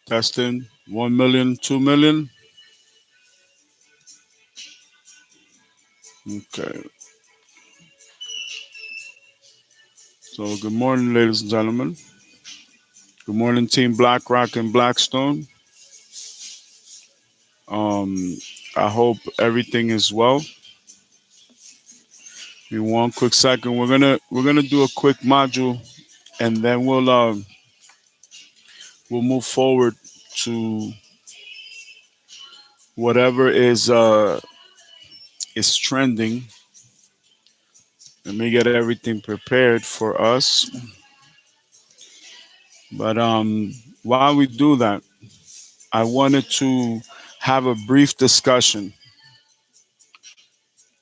Testing 1 million, 2 million. Okay. So, good morning, ladies and gentlemen. Good morning, Team BlackRock and Blackstone. Um, I hope everything is well. In one quick second, we're gonna do a quick module, and then we'll move forward to whatever is trending. Let me get everything prepared for us. But while we do that, I wanted to have a brief discussion.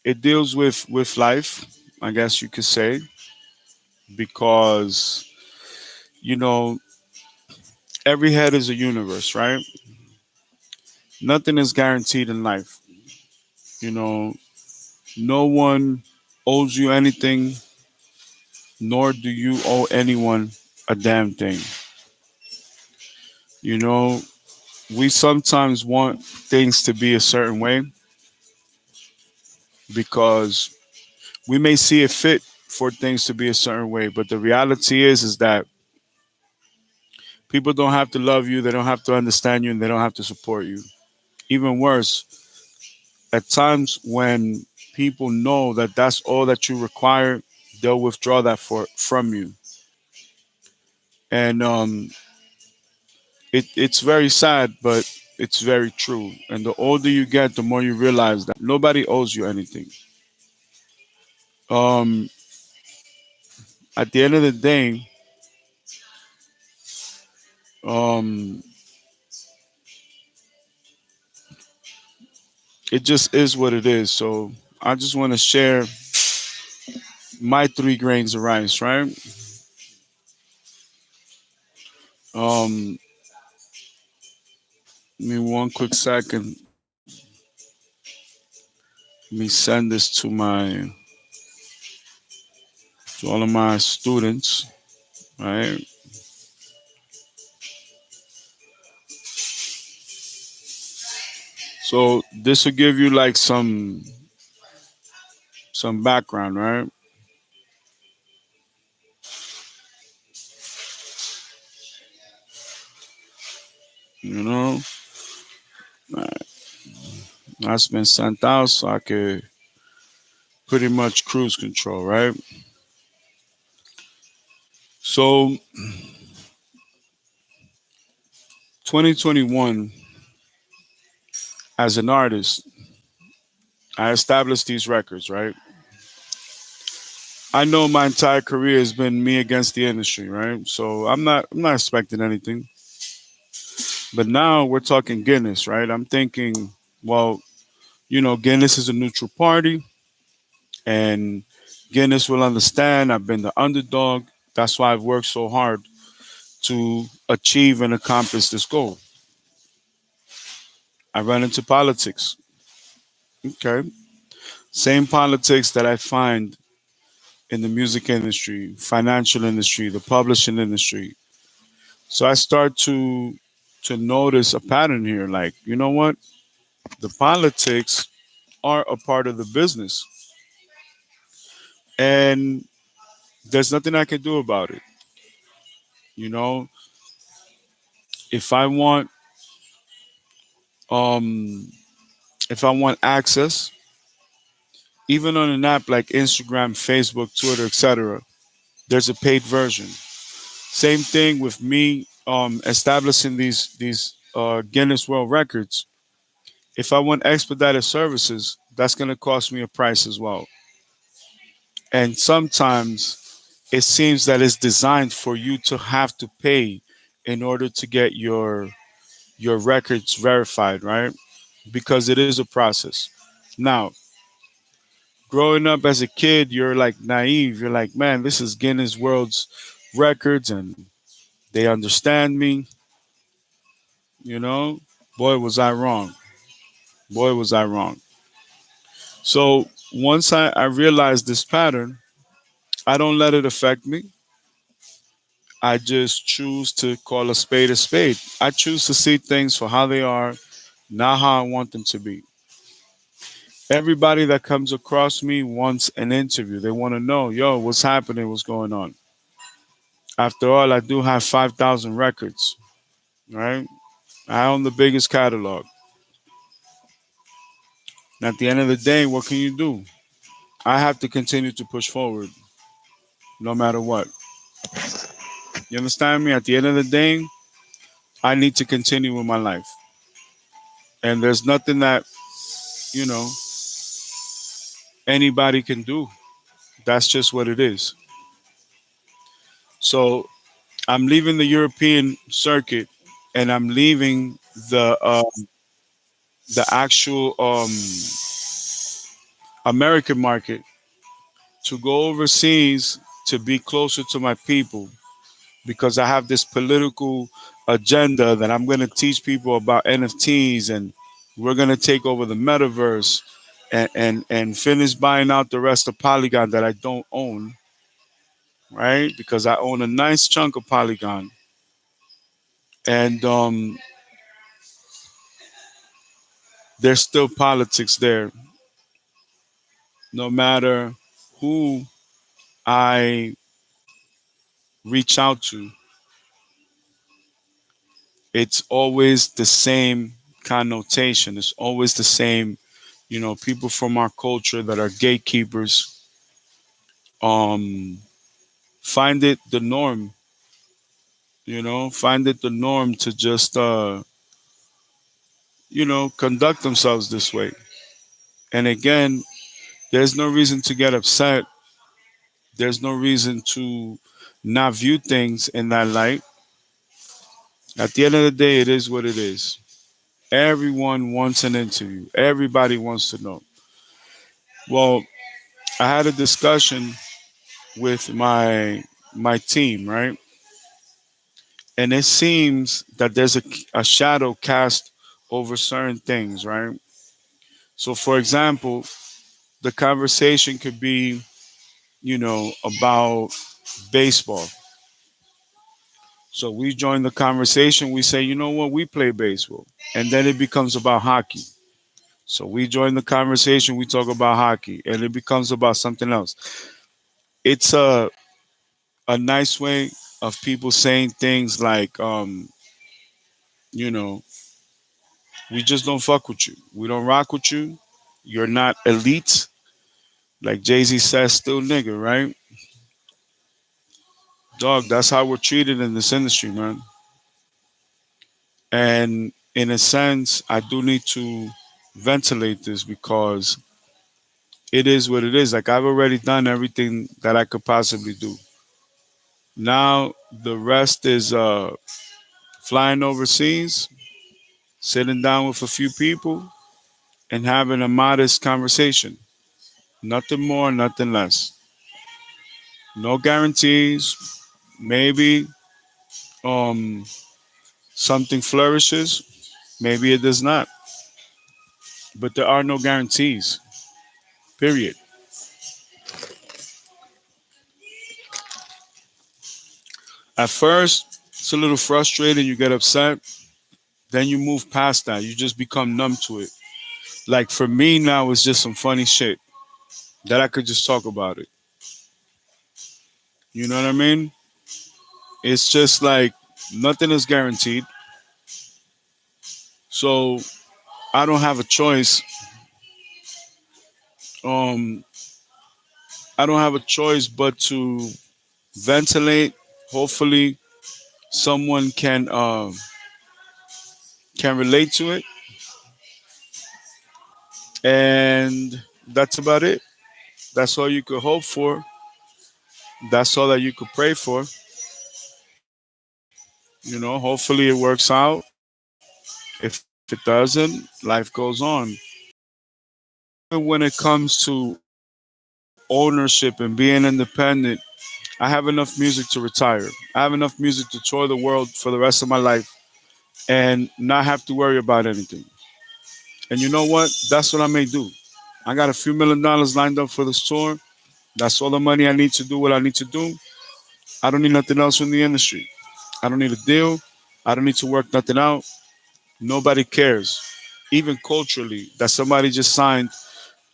It deals with life, I guess you could say, because you know every head is a universe, right? Nothing is guaranteed in life. You know, no one owes you anything, nor do you owe anyone a damn thing. You know, we sometimes want things to be a certain way because we may see it fit for things to be a certain way, but the reality is that people don't have to love you, they don't have to understand you, and they don't have to support you. Even worse, at times when people know that that's all that you require, they'll withdraw that from you. And it's very sad, but it's very true. And the older you get, the more you realize that nobody owes you anything. Um, at the end of the day, um, it just is what it is. So I just want to share my 3 grains of rice, right? Give me one quick second. Let me send this to all of my students, right? So this will give you like some background, right? You know, that's been sent out so I could pretty much cruise control, right? So 2021, as an artist, I established these records, right? I know my entire career has been me against the industry, right? So I'm not expecting anything. But now we're talking Guinness, right? I'm thinking, well, Guinness is a neutral party, and Guinness will understand I've been the underdog. That's why I've worked so hard to achieve and accomplish this goal. I run into politics. Okay. Same politics that I find in the music industry, financial industry, the publishing industry. So I start to notice a pattern here. Like, you know what? The politics are a part of the business. And there's nothing I can do about it. You know, if I want um if I want access, even on an app like Instagram, Facebook, Twitter, etc., there's a paid version. Same thing with me establishing these Guinness World Records. If I want expedited services, that's going to cost me a price as well. And sometimes it seems that it's designed for you to have to pay in order to get your records verified, right? Because it is a process. Now, growing up as a kid, you're like naive. You're like, man, this is Guinness World's records and they understand me, you know? Boy, was I wrong. Boy, was I wrong. So once I realized this pattern, I don't let it affect me. I just choose to call a spade a spade. I choose to see things for how they are, not how I want them to be. Everybody that comes across me wants an interview. They want to know, yo, what's happening? What's going on? After all, I do have 5,000 records, right? I own the biggest catalog. And at the end of the day, what can you do? I have to continue to push forward no matter what. You understand me? At the end of the day, I need to continue with my life. And there's nothing that, you know, anybody can do. That's just what it is. So I'm leaving the European circuit and I'm leaving the actual American market to go overseas to be closer to my people because I have this political agenda that I'm going to teach people about NFTs and we're going to take over the metaverse and finish buying out the rest of Polygon that I don't own, right? Because I own a nice chunk of Polygon. And there's still politics there. No matter who I reach out to, it's always the same connotation. It's always the same, people from our culture that are gatekeepers um find it the norm, find it the norm to just conduct themselves this way. And again, there's no reason to get upset. There's no reason to not view things in that light. At the end of the day, it is what it is. Everyone wants an interview. Everybody wants to know. Well, I had a discussion with my team, right? And it seems that there's a shadow cast over certain things, right? So, for example, the conversation could be, about baseball. So we join the conversation. We say, you know what, we play baseball, and then it becomes about hockey. So we join the conversation. We talk about hockey, and it becomes about something else. It's a nice way of people saying things like, you know, we just don't fuck with you. We don't rock with you. You're not elite. Like Jay Z says, still nigga, right? Dog, that's how we're treated in this industry, man. And in a sense, I do need to ventilate this because it is what it is. Like I've already done everything that I could possibly do. Now the rest is flying overseas, sitting down with a few people, and having a modest conversation. Nothing more, nothing less. No guarantees. Maybe um, something flourishes, maybe it does not. But there are no guarantees. Period. At first, it's a little frustrating. You get upset. Then you move past that. You just become numb to it. Like for me now, it's just some funny shit that I could just talk about it. You know what I mean? It's just like nothing is guaranteed. So I don't have a choice. Um, I don't have a choice but to ventilate. Hopefully, someone can relate to it, and that's about it. That's all you could hope for. That's all that you could pray for. Hopefully it works out. If it doesn't, life goes on. Even when it comes to ownership and being independent, I have enough music to retire. I have enough music to tour the world for the rest of my life and not have to worry about anything. And you know what? That's what I may do. I got a few $1 million lined up for this tour. That's all the money I need to do what I need to do. I don't need nothing else from the industry. I don't need a deal. I don't need to work nothing out. Nobody cares. Even culturally, that somebody just signed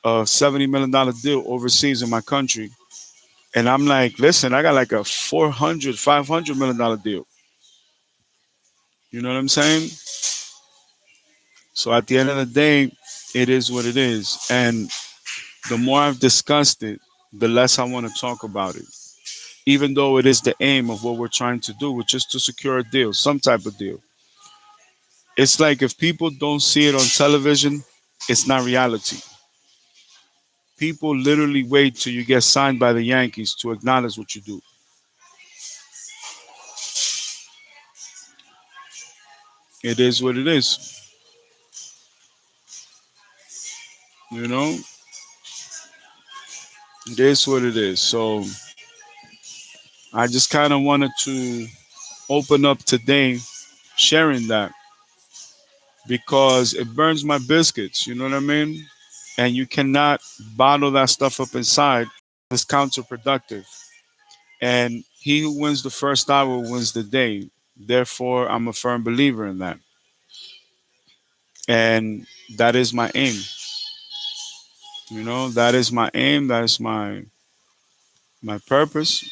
a $70 million deal overseas in my country. And I'm like, listen, I got like a 400, $500 million deal. You know what I'm saying? So at the end of the day, it is what it is. And the more I've discussed it, the less I want to talk about it. Even though it is the aim of what we're trying to do, which is to secure a deal, some type of deal. It's like if people don't see it on television, it's not reality. People literally wait till you get signed by the Yankees to acknowledge what you do. It is what it is. You know, it is what it is. So I just kind of wanted to open up today sharing that because it burns my biscuits. You know what I mean? And you cannot bottle that stuff up inside. It's counterproductive. And he who wins the first hour wins the day. Therefore, I'm a firm believer in that. And that is my aim. You know, that is my aim. That is my purpose.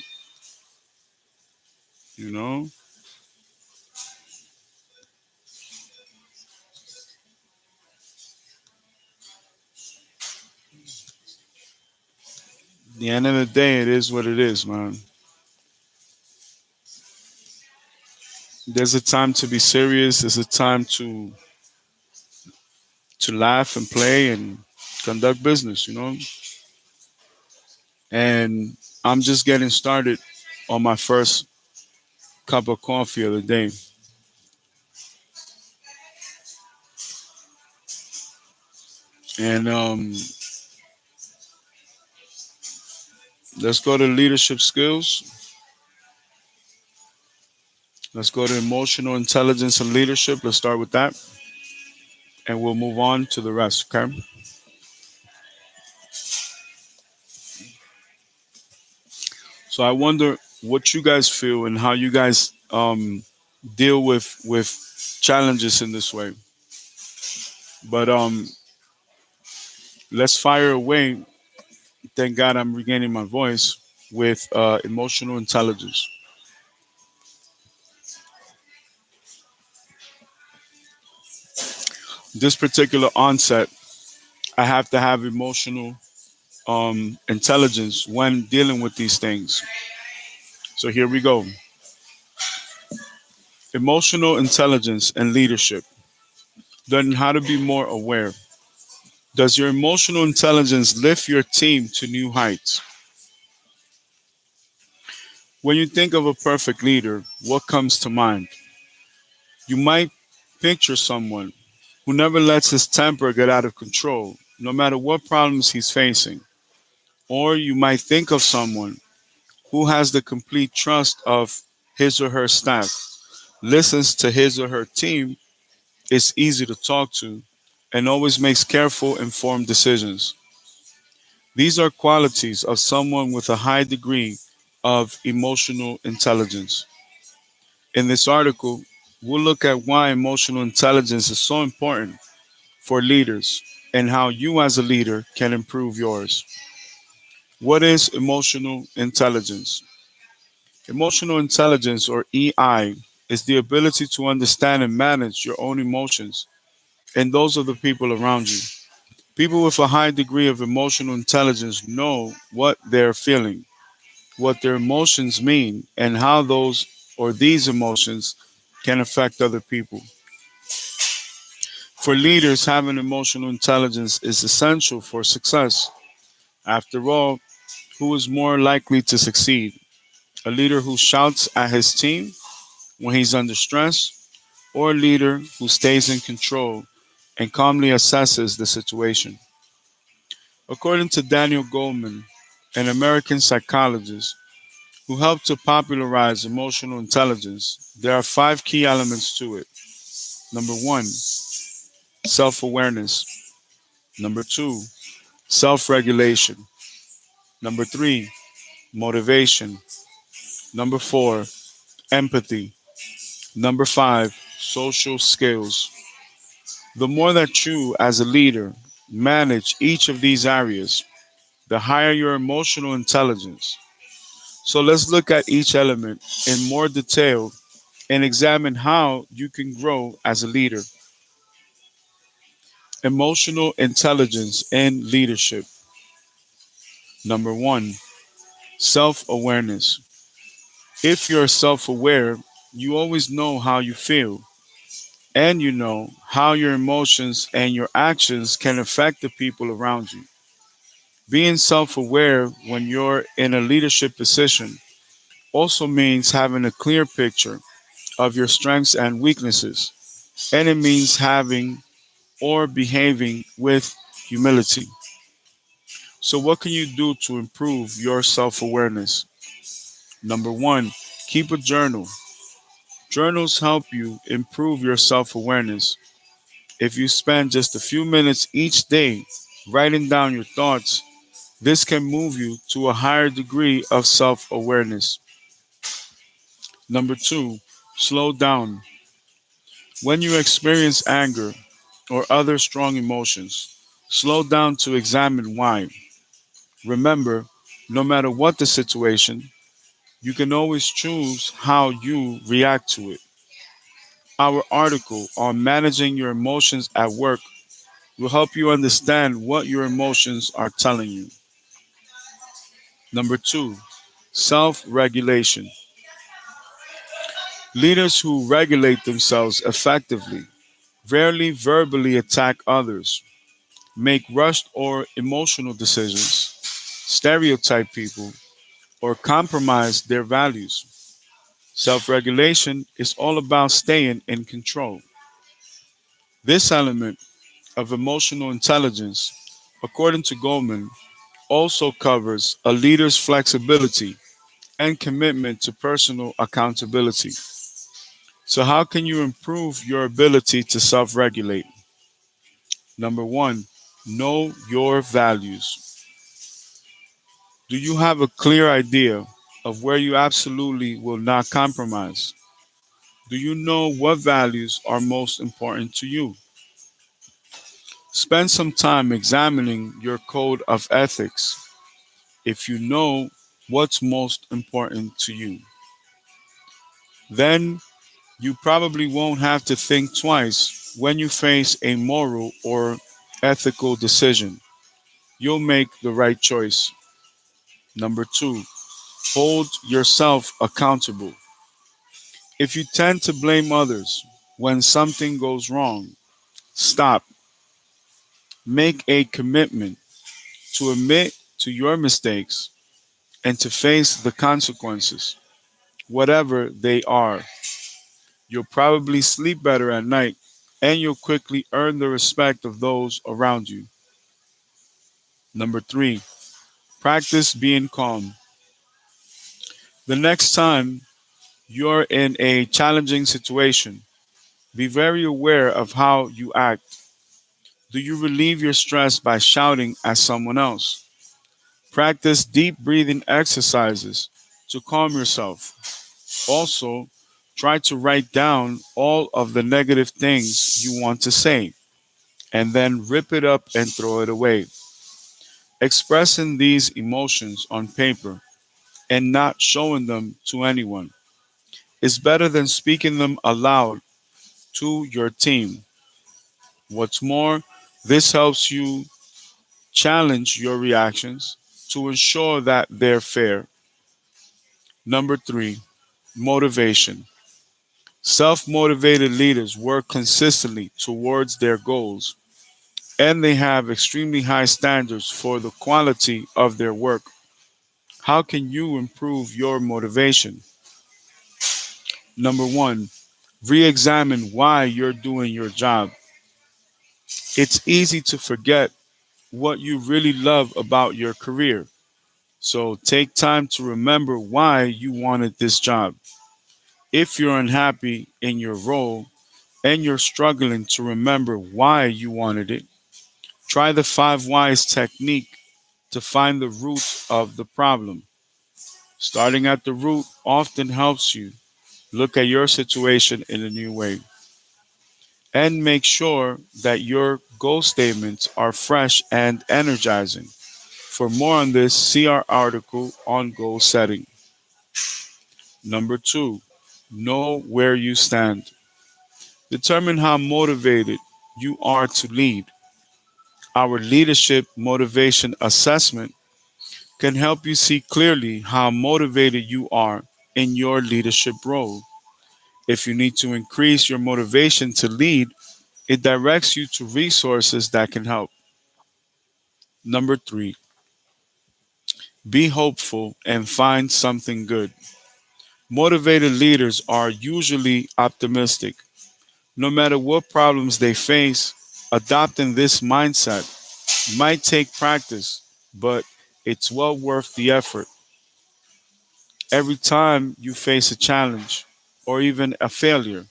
You know, the end of the day, it is what it is, man. There's a time to be serious. There's a time to laugh and play and conduct business. You know, and I'm just getting started on my first cup of coffee of the day. And let's go to leadership skills. Let's go to emotional intelligence and leadership. Let's start with that, and we'll move on to the rest. Okay. So I wonder what you guys feel and how you guys deal with challenges in this way. But let's fire away. Thank God I'm regaining my voice with emotional intelligence. This particular onset, I have to have emotional intelligence when dealing with these things. So here we go. Emotional intelligence and leadership. Learning how to be more aware. Does your emotional intelligence lift your team to new heights? When you think of a perfect leader, what comes to mind? You might picture someone who never lets his temper get out of control, no matter what problems he's facing. Or you might think of someone who has the complete trust of his or her staff, listens to his or her team, is easy to talk to, and always makes careful, informed decisions. These are qualities of someone with a high degree of emotional intelligence. In this article, we'll look at why emotional intelligence is so important for leaders and how you, as a leader, can improve yours. What is emotional intelligence? Emotional intelligence, or EI, is the ability to understand and manage your own emotions and those of the people around you. People with a high degree of emotional intelligence know what they're feeling, what their emotions mean, and how those or these emotions can affect other people. For leaders, having emotional intelligence is essential for success. After all, who is more likely to succeed? A leader who shouts at his team when he's under stress, or a leader who stays in control and calmly assesses the situation? According to Daniel Goleman, an American psychologist who helped to popularize emotional intelligence, there are five key elements to it. Number one, self awareness. Number two, self regulation. Number three, motivation. Number four, empathy. Number five, social skills. The more that you, as a leader, manage each of these areas, the higher your emotional intelligence. So let's look at each element in more detail and examine how you can grow as a leader. Emotional intelligence and leadership. Number one, self awareness. If you're self aware, you always know how you feel, and you know how your emotions and your actions can affect the people around you. Being self aware when you're in a leadership position also means having a clear picture of your strengths and weaknesses, and it means having or behaving with humility. So, what can you do to improve your self awareness? Number one, keep a journal. Journals help you improve your self awareness. If you spend just a few minutes each day writing down your thoughts, this can move you to a higher degree of self awareness. Number two, slow down. When you experience anger or other strong emotions, slow down to examine why. Remember, no matter what the situation, you can always choose how you react to it. Our article on managing your emotions at work will help you understand what your emotions are telling you. Number two, self regulation. Leaders who regulate themselves effectively rarely verbally attack others, make rushed or emotional decisions, stereotype people, or compromise their values. Self regulation is all about staying in control. This element of emotional intelligence, according to Goldman, also covers a leader's flexibility and commitment to personal accountability. So, how can you improve your ability to self regulate? Number one, know your values. Do you have a clear idea of where you absolutely will not compromise? Do you know what values are most important to you? Spend some time examining your code of ethics if you know what's most important to you. Then you probably won't have to think twice when you face a moral or ethical decision. You'll make the right choice. Number two, hold yourself accountable. If you tend to blame others when something goes wrong, stop. Make a commitment to admit to your mistakes and to face the consequences, whatever they are. You'll probably sleep better at night and you'll quickly earn the respect of those around you. Number three, practice being calm. The next time you're in a challenging situation, be very aware of how you act. Do you relieve your stress by shouting at someone else? Practice deep breathing exercises to calm yourself. Also, try to write down all of the negative things you want to say and then rip it up and throw it away. Expressing these emotions on paper and not showing them to anyone is better than speaking them aloud to your team. What's more, this helps you challenge your reactions to ensure that they're fair. Number three, motivation. Self motivated leaders work consistently towards their goals and they have extremely high standards for the quality of their work. How can you improve your motivation? Number one, re examine why you're doing your job. It's easy to forget what you really love about your career. So take time to remember why you wanted this job. If you're unhappy in your role and you're struggling to remember why you wanted it, try the five whys technique to find the root of the problem. Starting at the root often helps you look at your situation in a new way and make sure that your goal statements are fresh and energizing. For more on this, see our article on goal setting. Number two, know where you stand. Determine how motivated you are to lead. Our leadership motivation assessment can help you see clearly how motivated you are in your leadership role. If you need to increase your motivation to lead, it directs you to resources that can help. Number three, be hopeful and find something good. Motivated leaders are usually optimistic. No matter what problems they face, adopting this mindset might take practice, but it's well worth the effort. Every time you face a challenge or even a failure,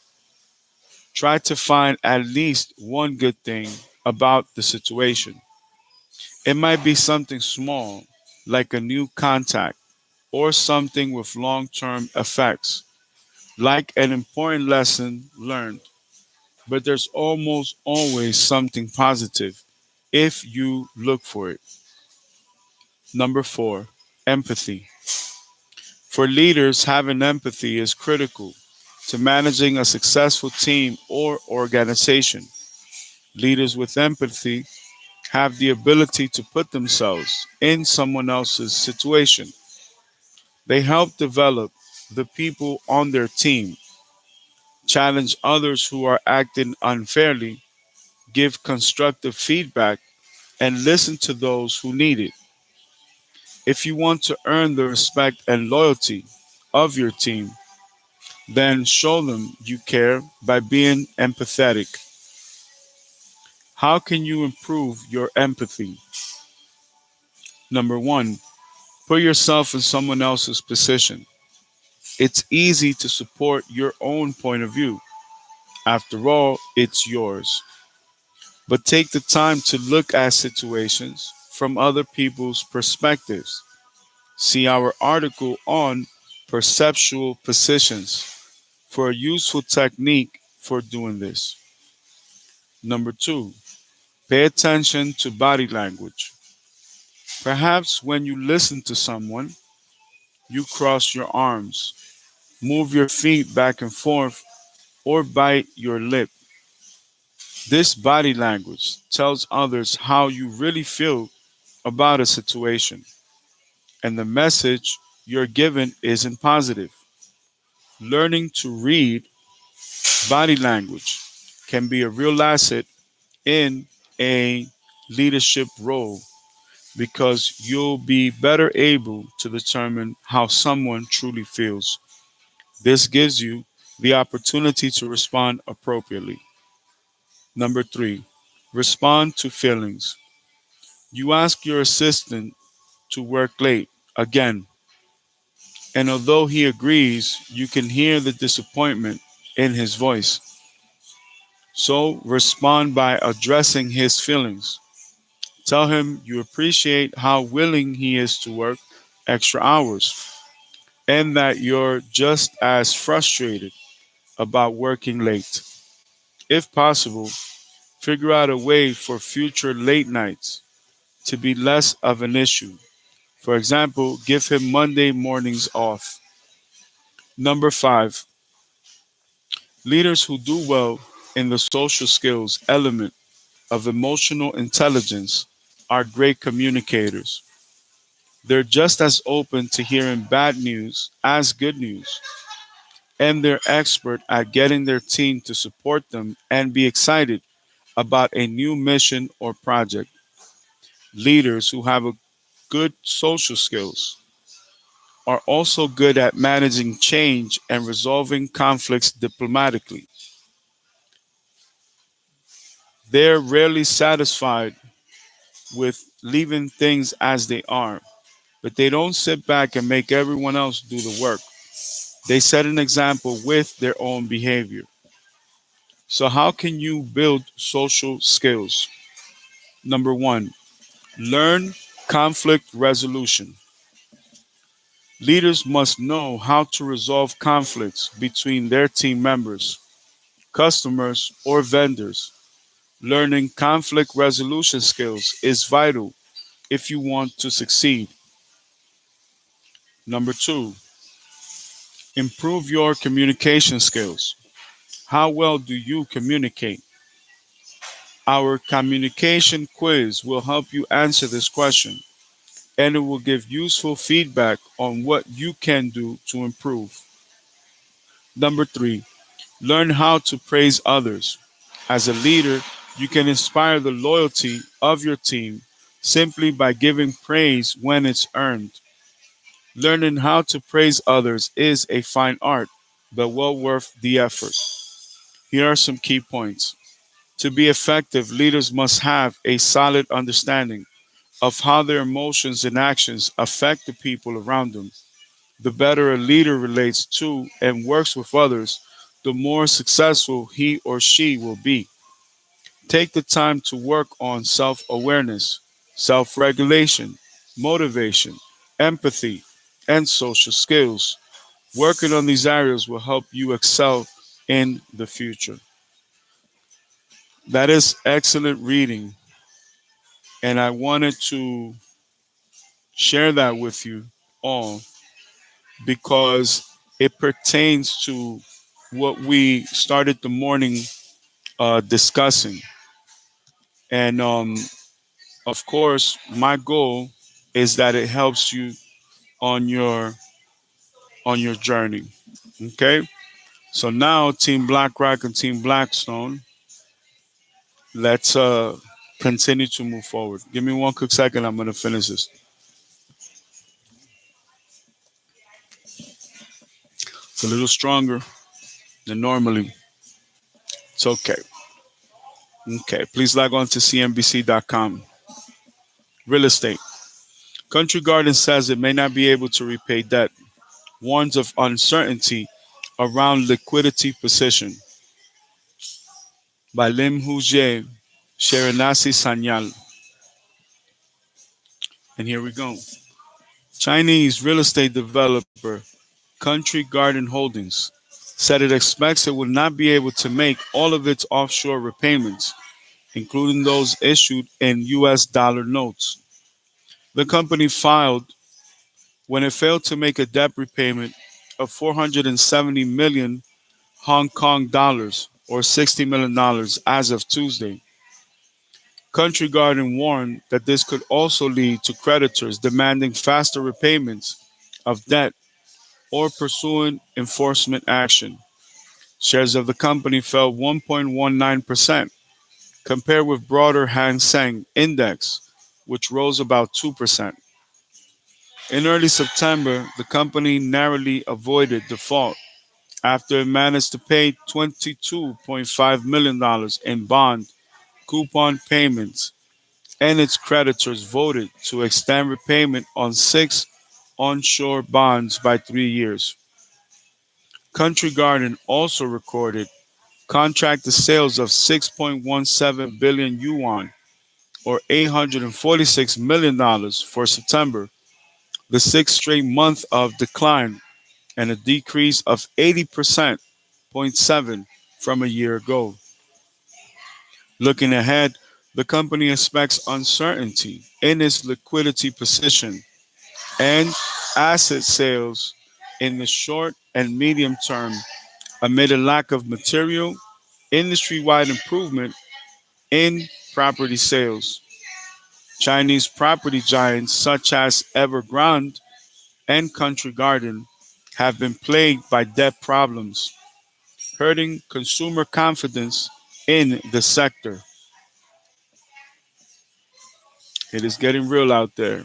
try to find at least one good thing about the situation. It might be something small, like a new contact, or something with long term effects, like an important lesson learned. But there's almost always something positive if you look for it. Number four, empathy. For leaders, having empathy is critical to managing a successful team or organization. Leaders with empathy have the ability to put themselves in someone else's situation. They help develop the people on their team, challenge others who are acting unfairly, give constructive feedback, and listen to those who need it. If you want to earn the respect and loyalty of your team, then show them you care by being empathetic. How can you improve your empathy? Number one, put yourself in someone else's position. It's easy to support your own point of view. After all, it's yours. But take the time to look at situations from other people's perspectives. See our article on perceptual positions for a useful technique for doing this. Number two, pay attention to body language. Perhaps when you listen to someone, you cross your arms, move your feet back and forth, or bite your lip. This body language tells others how you really feel about a situation, and the message you're given isn't positive. Learning to read body language can be a real asset in a leadership role because you'll be better able to determine how someone truly feels. This gives you the opportunity to respond appropriately. Number three, respond to feelings. You ask your assistant to work late again, and although he agrees, you can hear the disappointment in his voice. So respond by addressing his feelings. Tell him you appreciate how willing he is to work extra hours and that you're just as frustrated about working late. If possible, figure out a way for future late nights to be less of an issue. For example, give him Monday mornings off. Number five, leaders who do well in the social skills element of emotional intelligence are great communicators. They're just as open to hearing bad news as good news, and they're expert at getting their team to support them and be excited about a new mission or project. Leaders who have a good social skills are also good at managing change and resolving conflicts diplomatically. They're rarely satisfied with leaving things as they are, but they don't sit back and make everyone else do the work. They set an example with their own behavior. So, how can you build social skills? Number one, learn conflict resolution. Leaders must know how to resolve conflicts between their team members, customers, or vendors. Learning conflict resolution skills is vital if you want to succeed. Number two, improve your communication skills. How well do you communicate? Our communication quiz will help you answer this question, and it will give useful feedback on what you can do to improve. Number three, learn how to praise others. As a leader, you can inspire the loyalty of your team simply by giving praise when it's earned. Learning how to praise others is a fine art, but well worth the effort. Here are some key points. To be effective, leaders must have a solid understanding of how their emotions and actions affect the people around them. The better a leader relates to and works with others, the more successful he or she will be. Take the time to work on self awareness, self regulation, motivation, empathy, and social skills. Working on these areas will help you excel in the future. That is excellent reading, and I wanted to share that with you all because it pertains to what we started the morning discussing. And of course, my goal is that it helps you on your journey. Okay. So now, Team BlackRock and Team Blackstone, let's continue to move forward. Give me one quick second. I'm gonna finish this. It's a little stronger than normally. It's okay. Okay. Please log on to cnbc.com. Real estate. Country Garden says it may not be able to repay debt. Warns of uncertainty around liquidity position by Lim Hujie, Sherenasi Sanyal. And here we go. Chinese real estate developer Country Garden Holdings said it expects it will not be able to make all of its offshore repayments, including those issued in US dollar notes. The company filed when it failed to make a debt repayment of 470 million Hong Kong dollars or $60 million dollars as of Tuesday. Country Garden warned that this could also lead to creditors demanding faster repayments of debt or pursuing enforcement action. Shares of the company fell 1.19%, compared with broader Hang Seng index, which rose about 2%. In early September, the company narrowly avoided default after it managed to pay $22.5 million dollars in bond coupon payments, and its creditors voted to extend repayment on six onshore bonds by 3 years. Country Garden also recorded contracted sales of 6.17 billion yuan or $846 million dollars for September, the sixth straight month of decline and a decrease of 80% point 0.7 from a year ago. Looking ahead, the company expects uncertainty in its liquidity position and asset sales in the short and medium term amid a lack of material industry wide improvement in property sales. Chinese property giants such as Evergrande and Country Garden have been plagued by debt problems, hurting consumer confidence in the sector. It is getting real out there.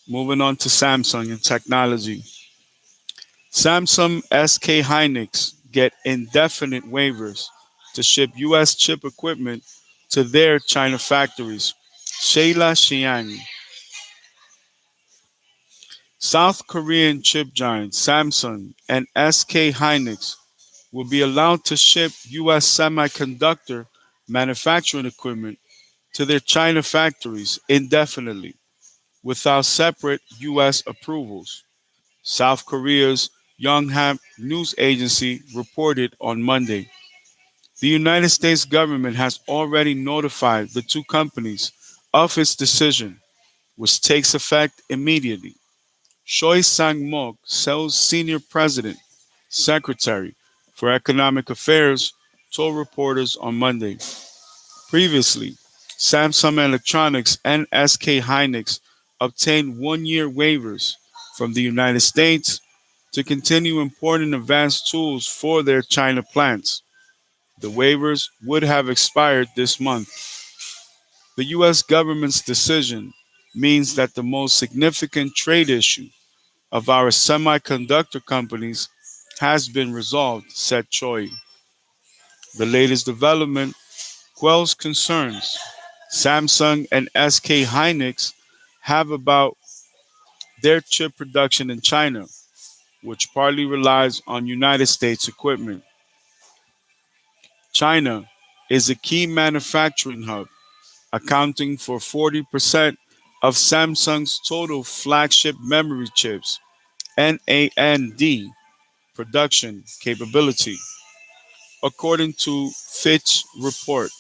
Moving on to Samsung and technology. Samsung SK Hynix get indefinite waivers to ship US chip equipment to their China factories. Sheila Xiang. South Korean chip giants Samsung and SK Hynix will be allowed to ship US semiconductor manufacturing equipment to their China factories indefinitely without separate US approvals. South Korea's Yonhap news agency reported on Monday. The United States government has already notified the two companies of its decision, which takes effect immediately. Choi Sang-mok, Seoul's senior president, secretary for economic affairs, told reporters on Monday. Previously, Samsung Electronics and SK Hynix obtained one-year waivers from the United States to continue importing advanced tools for their China plants. The waivers would have expired this month. The U.S. government's decision means that the most significant trade issue of our semiconductor companies has been resolved, said Choi. The latest development quells concerns Samsung and SK Hynix have about their chip production in China, which partly relies on United States equipment. China is a key manufacturing hub, accounting for 40% of Samsung's total flagship memory chips NAND production capability, according to Fitch report.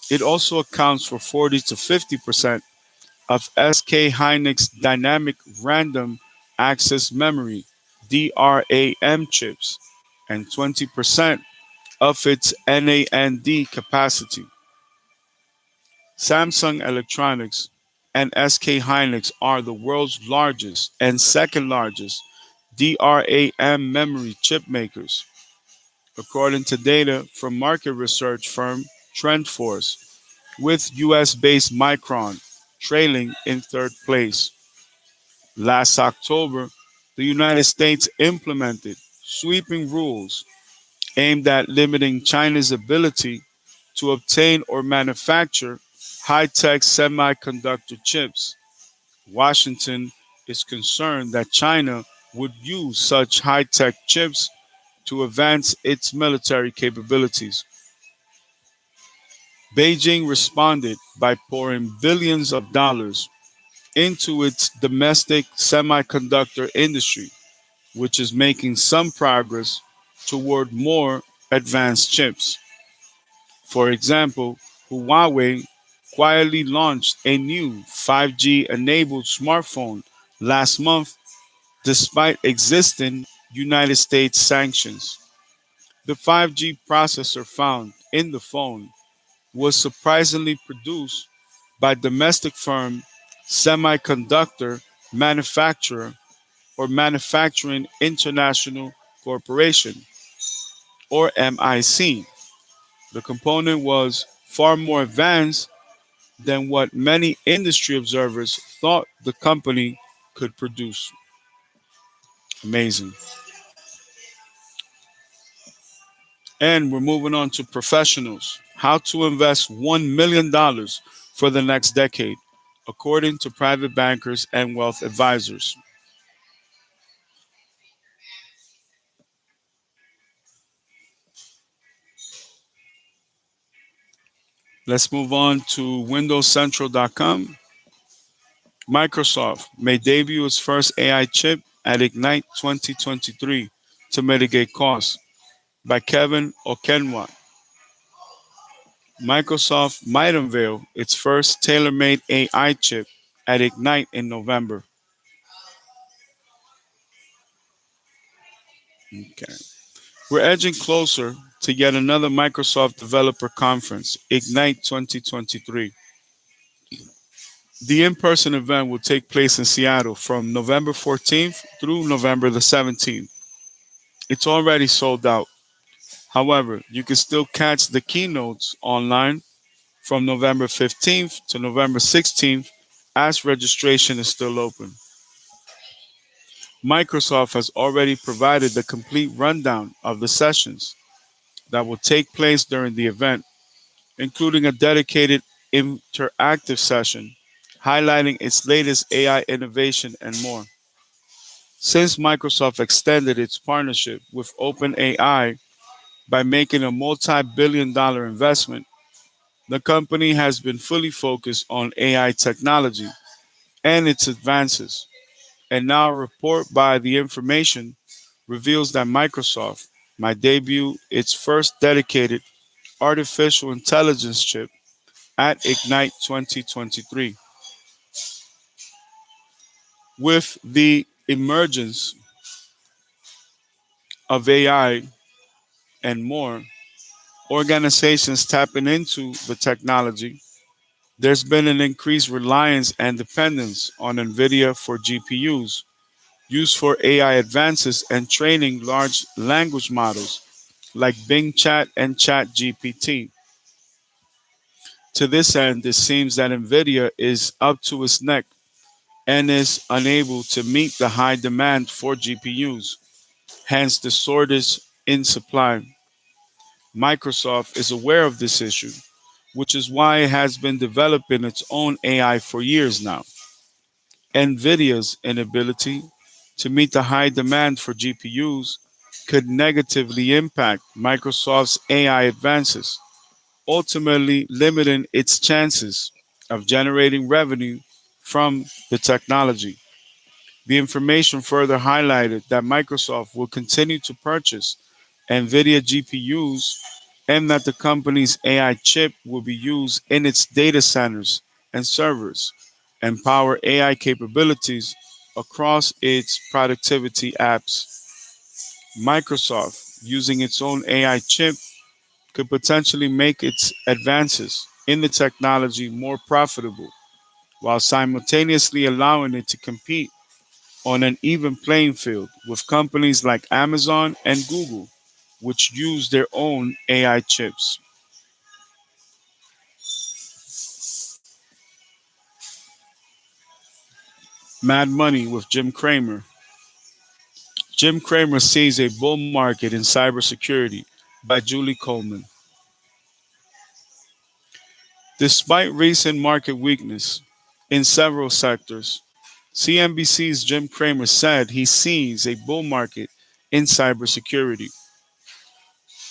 It also accounts for 40 to 50% of SK Hynix dynamic random access memory DRAM chips and 20% of its NAND capacity. Samsung Electronics and SK Hynix are the world's largest and second largest DRAM memory chip makers, according to data from market research firm TrendForce, with US based Micron trailing in third place. Last October, the United States implemented sweeping rules aimed at limiting China's ability to obtain or manufacture high tech semiconductor chips. Washington is concerned that China would use such high tech chips to advance its military capabilities. Beijing responded by pouring billions of dollars into its domestic semiconductor industry, which is making some progress toward more advanced chips. For example, Huawei quietly launched a new 5G enabled smartphone last month despite existing United States sanctions. The 5G processor found in the phone was surprisingly produced by domestic firm Semiconductor Manufacturer or Manufacturing International Corporation or MIC. The component was far more advanced than what many industry observers thought the company could produce. Amazing. And we're moving on to professionals. How to invest $1 million for the next decade, according to private bankers and wealth advisors. Let's move on to WindowsCentral.com. Microsoft may debut its first AI chip at Ignite 2023 to mitigate costs, by Kevin Okenwa. Microsoft might unveil its first tailor made AI chip at Ignite in November. Okay. We're edging closer to yet another Microsoft Developer Conference, Ignite 2023. The in person event will take place in Seattle from November 14th through November the 17th. It's already sold out. However, you can still catch the keynotes online from November 15th to November 16th as registration is still open. Microsoft has already provided the complete rundown of the sessions that will take place during the event, including a dedicated interactive session highlighting its latest AI innovation and more. Since Microsoft extended its partnership with OpenAI by making a multi billion-dollar investment, the company has been fully focused on AI technology and its advances. And now a report by The Information reveals that Microsoft might debut its first dedicated artificial intelligence chip at Ignite 2023. With the emergence of AI and more organizations tapping into the technology, there's been an increased reliance and dependence on NVIDIA for GPUs used for AI advances and training large language models like Bing Chat and Chat GPT. To this end, it seems that NVIDIA is up to its neck and is unable to meet the high demand for GPUs, hence the shortage in supply. Microsoft is aware of this issue, which is why it has been developing its own AI for years now. NVIDIA's inability to meet the high demand for GPUs could negatively impact Microsoft's AI advances, ultimately limiting its chances of generating revenue from the technology. The information further highlighted that Microsoft will continue to purchase NVIDIA GPUs and that the company's AI chip will be used in its data centers and servers and power AI capabilities across its productivity apps. Microsoft, using its own AI chip, could potentially make its advances in the technology more profitable while simultaneously allowing it to compete on an even playing field with companies like Amazon and Google, which use their own AI chips. Mad Money with Jim Cramer. Jim Cramer sees a bull market in cybersecurity by Julie Coleman. Despite recent market weakness in several sectors, CNBC's Jim Cramer said he sees a bull market in cybersecurity.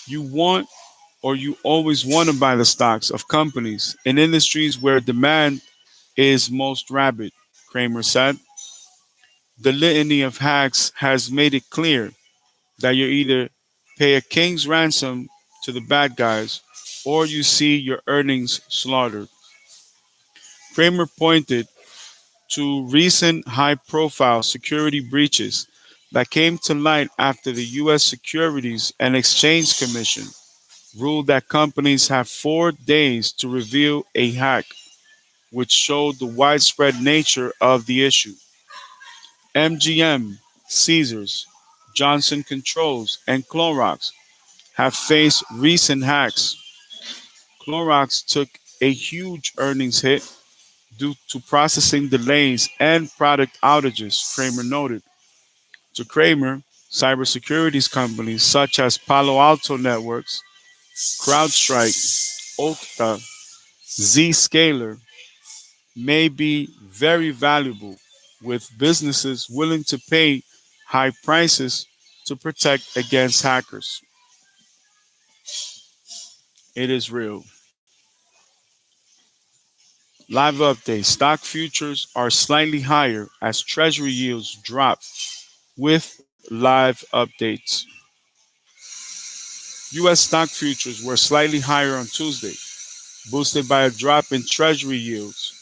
You want or you always want to buy the stocks of companies in industries where demand is most rabid, Kramer said. The litany of hacks has made it clear that you either pay a king's ransom to the bad guys or you see your earnings slaughtered. Kramer pointed to recent high profile security breaches that came to light after the U.S. Securities and Exchange Commission ruled that companies have 4 days to reveal a hack, which showed the widespread nature of the issue. MGM, Caesars, Johnson Controls, and Clorox have faced recent hacks. Clorox took a huge earnings hit due to processing delays and product outages, Kramer noted. To Kramer, cybersecurity companies such as Palo Alto Networks, CrowdStrike, Okta, Zscaler may be very valuable, with businesses willing to pay high prices to protect against hackers. It is real. Live update. Stock futures are slightly higher as treasury yields drop with live updates. US stock futures were slightly higher on Tuesday, boosted by a drop in treasury yields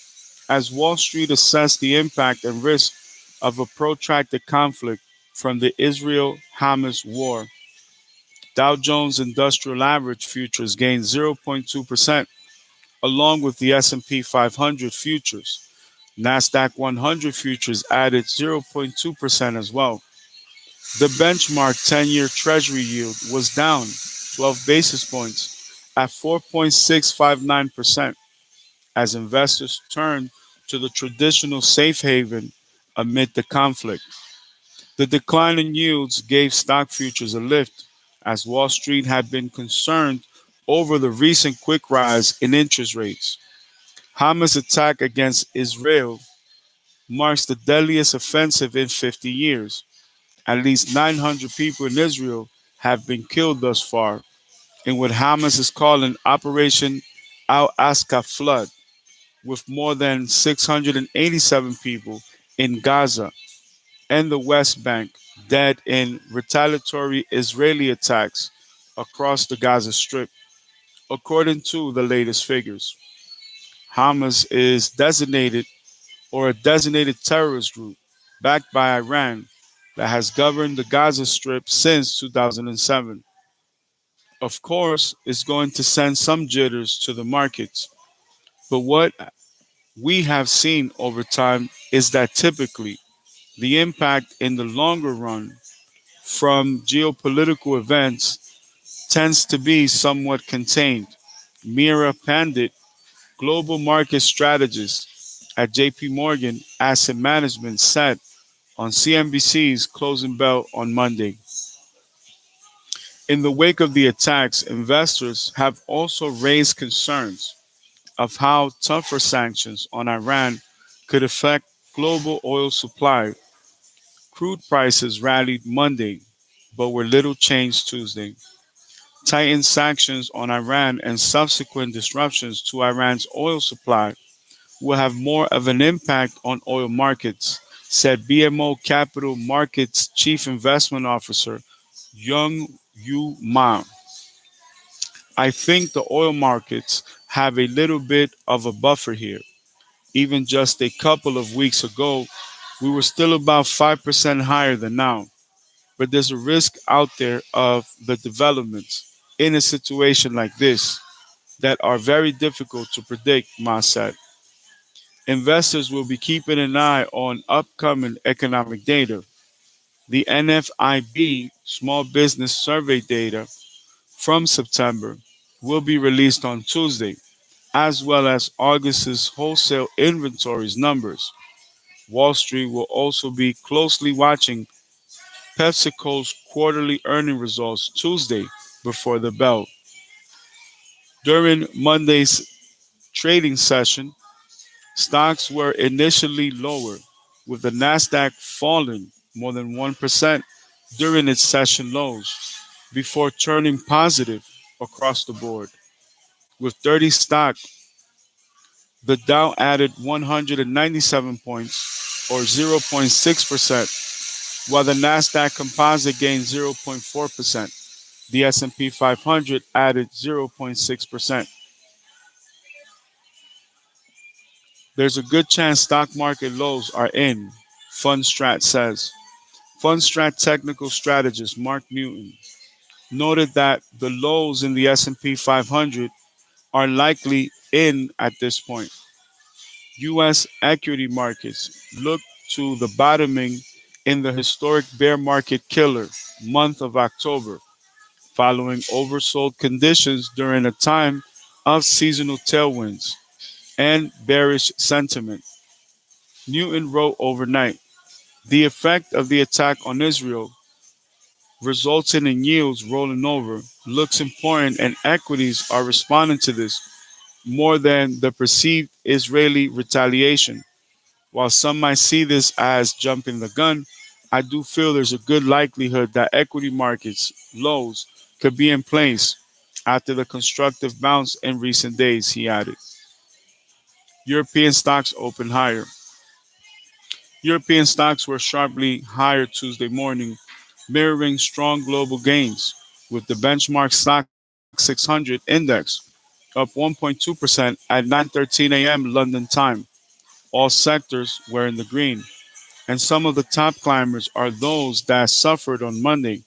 as Wall Street assessed the impact and risk of a protracted conflict from the Israel Hamas war. Dow Jones Industrial Average futures gained 0.2% along with the S&P 500 futures. Nasdaq 100 futures added 0.2% as well. The benchmark 10-year treasury yield was down 12 basis points at 4.659% as investors turned to the traditional safe haven amid the conflict. The decline in yields gave stock futures a lift as Wall Street had been concerned over the recent quick rise in interest rates. Hamas' attack against Israel marks the deadliest offensive in 50 years. At least 900 people in Israel have been killed thus far in what Hamas is calling Operation Al Aqsa Flood, with more than 687 people in Gaza. and the West Bank dead in retaliatory Israeli attacks across the Gaza Strip, according to the latest figures. Hamas is designated or a designated terrorist group backed by Iran that has governed the Gaza Strip since 2007. Of course, it's going to send some jitters to the markets, but what we have seen over time is that typically the impact in the longer run from geopolitical events tends to be somewhat contained. Mira Pandit, global market strategist at JP Morgan Asset Management, said on CNBC's Closing Bell on Monday. In the wake of the attacks, investors have also raised concerns of how tougher sanctions on Iran could affect global oil supply. Crude prices rallied Monday, but were little changed Tuesday. Tightened sanctions on Iran and subsequent disruptions to Iran's oil supply will have more of an impact on oil markets, said BMO Capital Markets Chief Investment Officer Young Yu Ma. I think the oil markets have a little bit of a buffer here. Even just a couple of weeks ago, we were still about 5% higher than now. But there's a risk out there of the developments in a situation like this that are very difficult to predict, Ma said. Investors will be keeping an eye on upcoming economic data. The NFIB Small Business Survey data from September will be released on Tuesday, as well as August's wholesale inventories numbers. Wall Street will also be closely watching PepsiCo's quarterly earning results Tuesday before the bell. During Monday's trading session, stocks were initially lower, with the Nasdaq falling more than 1% during its session lows before turning positive across the board. With 30 stock, the Dow added 197 points or 0.6%, while the Nasdaq Composite gained 0.4%. The S&P 500 added 0.6%. There's a good chance stock market lows are in, Fundstrat says. Fundstrat technical strategist Mark Newton noted that the lows in the S&P 500 are likely in at this point. US equity markets look to the bottoming in the historic bear market killer month of October, following oversold conditions during a time of seasonal tailwinds and bearish sentiment. Newton wrote overnight, the effect of the attack on Israel resulting in yields rolling over looks important, and equities are responding to this more than the perceived Israeli retaliation. While some might see this as jumping the gun, I do feel there's a good likelihood that equity markets lows could be in place after the constructive bounce in recent days, he added. European stocks opened higher. European stocks were sharply higher Tuesday morning, mirroring strong global gains, with the benchmark stock 600 index up 1.2% at 9:13 a.m. London time. All sectors were in the green, and some of the top climbers are those that suffered on Monday,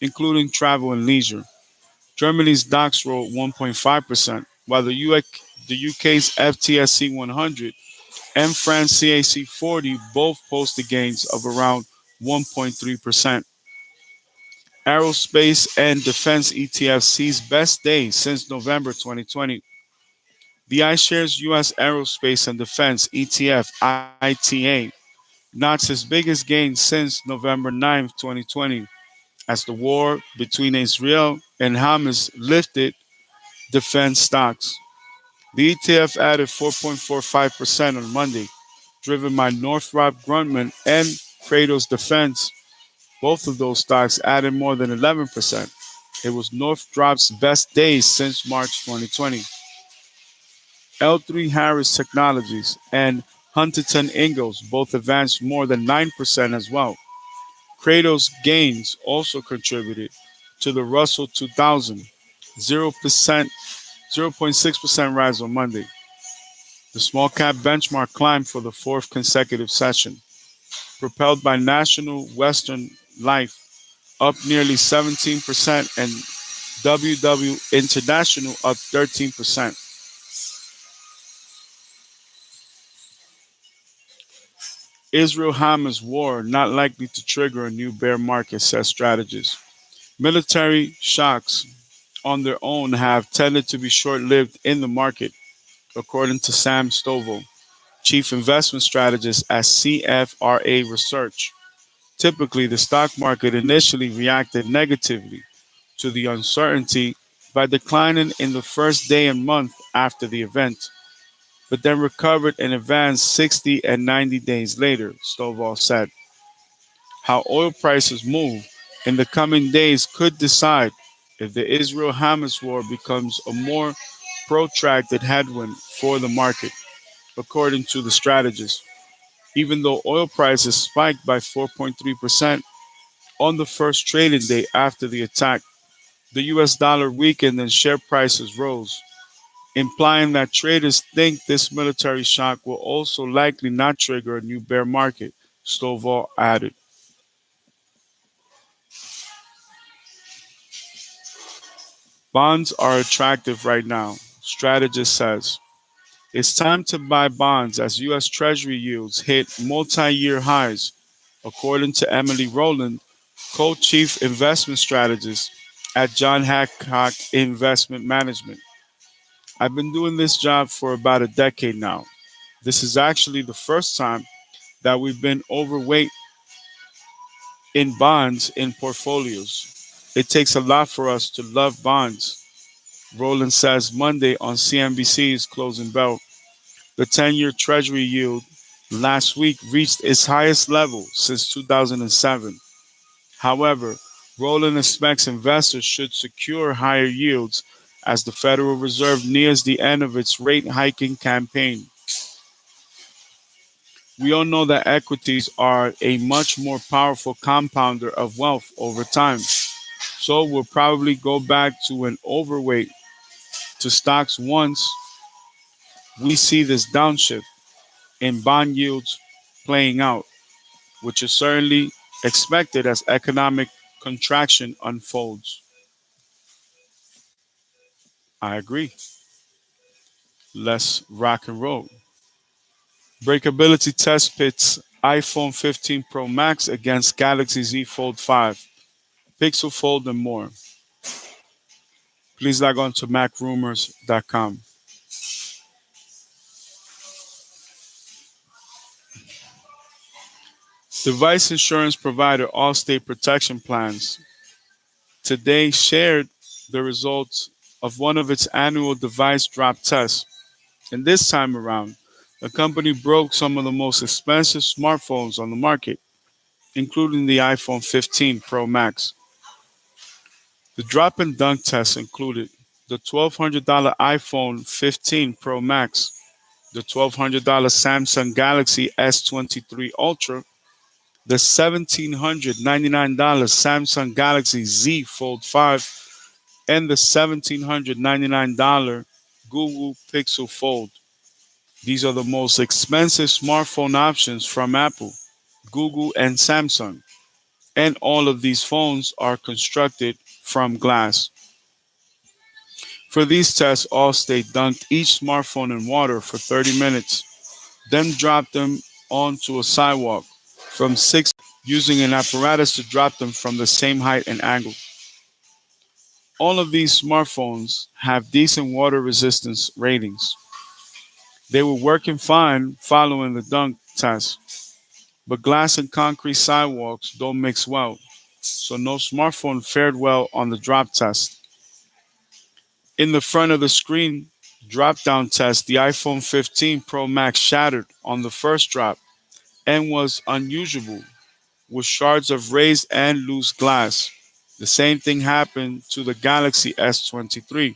including travel and leisure. Germany's DAX rose 1.5%, while the UK's FTSE 100 and France CAC 40 both posted gains of around 1.3%. Aerospace and defense ETF sees best day since November 2020. The iShares US Aerospace and Defense ETF ITA notched its biggest gain since November 9, 2020, as the war between Israel and Hamas lifted defense stocks. The ETF added 4.45% on Monday, driven by Northrop Grumman and Kratos Defense. Both of those stocks added more than 11%. It was Northrop's best day since March 2020. L3 Harris Technologies and Huntington Ingalls both advanced more than 9% as well. Kratos gains also contributed to the Russell 2000, 0.6% rise on Monday. The small cap benchmark climbed for the fourth consecutive session, propelled by National Western Life up nearly 17% and WW International up 13%. Israel Hamas war not likely to trigger a new bear market, says strategists. Military shocks on their own have tended to be short lived in the market, according to Sam Stovall, chief investment strategist at CFRA Research. Typically, the stock market initially reacted negatively to the uncertainty by declining in the first day and month after the event, but then recovered and advanced 60 and 90 days later, Stovall said. How oil prices move in the coming days could decide if the Israel Hamas war becomes a more protracted headwind for the market, according to the strategist. Even though oil prices spiked by 4.3% on the first trading day after the attack, the US dollar weakened and share prices rose, implying that traders think this military shock will also likely not trigger a new bear market, Stovall added. Bonds are attractive right now, strategist says. It's time to buy bonds as U.S. Treasury yields hit multi-year highs, according to Emily Rowland, co-chief investment strategist at John Hancock Investment Management. I've been doing this job for about a decade now. This is actually the first time that we've been overweight in bonds in portfolios. It takes a lot for us to love bonds, Rowland says Monday on CNBC's Closing Bell. The 10-year Treasury yield last week reached its highest level since 2007. However, Rowland expects investors should secure higher yields as the Federal Reserve nears the end of its rate hiking campaign. We all know that equities are a much more powerful compounder of wealth over time, so we'll probably go back to an overweight to stocks once we see this downshift in bond yields playing out, which is certainly expected as economic contraction unfolds. I agree. Let's rock and roll. Breakability test pits iPhone 15 Pro Max against Galaxy Z Fold 5, Pixel Fold, and more. Please log on to macrumors.com. Device insurance provider Allstate Protection Plans today shared the results of one of its annual device drop tests. And this time around, the company broke some of the most expensive smartphones on the market, including the iPhone 15 Pro Max. The drop and dunk test included the $1,200 iPhone 15 Pro Max, the $1,200 Samsung Galaxy S23 Ultra, the $1,799 Samsung Galaxy Z Fold 5, and the $1,799 Google Pixel Fold. These are the most expensive smartphone options from Apple, Google, and Samsung, and all of these phones are constructed from glass. For these tests, Allstate dunked each smartphone in water for 30 minutes, then dropped them onto a sidewalk from 6 using an apparatus to drop them from the same height and angle. All of these smartphones have decent water resistance ratings. They were working fine following the dunk test, but glass and concrete sidewalks don't mix well, so no smartphone fared well on the drop test. In the front of the screen drop down test, the iPhone 15 Pro Max shattered on the first drop and was unusable with shards of raised and loose glass. The same thing happened to the Galaxy S23.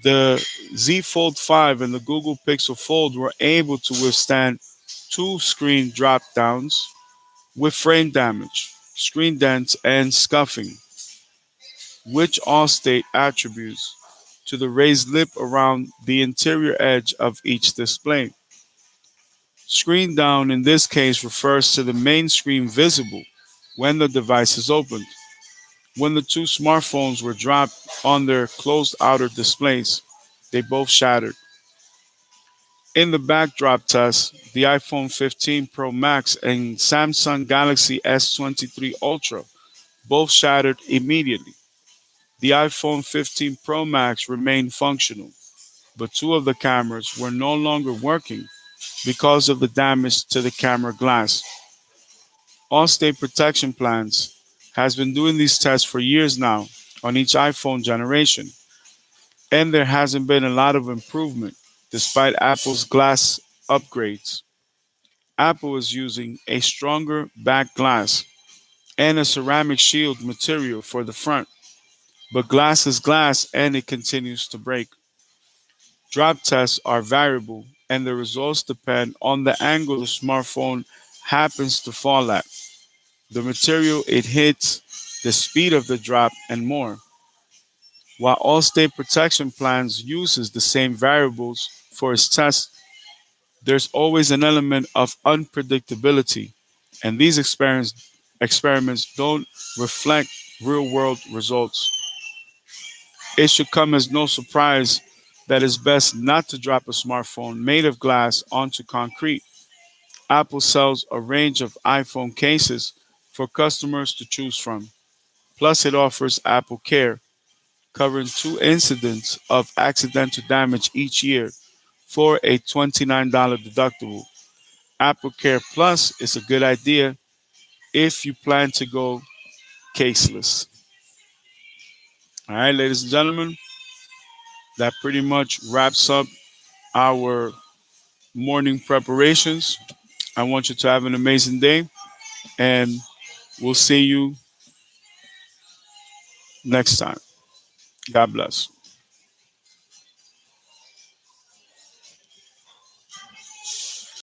The Z Fold 5 and the Google Pixel Fold were able to withstand two screen drop downs with frame damage, screen dents, and scuffing, which all state attributes to the raised lip around the interior edge of each display. Screen down in this case refers to the main screen visible when the device is opened. When the two smartphones were dropped on their closed outer displays, they both shattered. In the backdrop test, the iPhone 15 Pro Max and Samsung Galaxy S23 Ultra both shattered immediately. The iPhone 15 Pro Max remained functional, but two of the cameras were no longer working because of the damage to the camera glass. Allstate Protection Plans has been doing these tests for years now on each iPhone generation, and there hasn't been a lot of improvement despite Apple's glass upgrades. Apple is using a stronger back glass and a ceramic shield material for the front, but glass is glass and it continues to break. Drop tests are variable and the results depend on the angle the smartphone happens to fall at, the material it hits, the speed of the drop, and more. While Allstate Protection Plans uses the same variables for its tests, there's always an element of unpredictability, and these experiments don't reflect real world results. It should come as no surprise that it's best not to drop a smartphone made of glass onto concrete. Apple sells a range of iPhone cases for customers to choose from. Plus, it offers Apple Care, covering two incidents of accidental damage each year for a $29 deductible. Apple Care Plus is a good idea if you plan to go caseless. All right, ladies and gentlemen, that pretty much wraps up our morning preparations. I want you to have an amazing day, and we'll see you next time. God bless.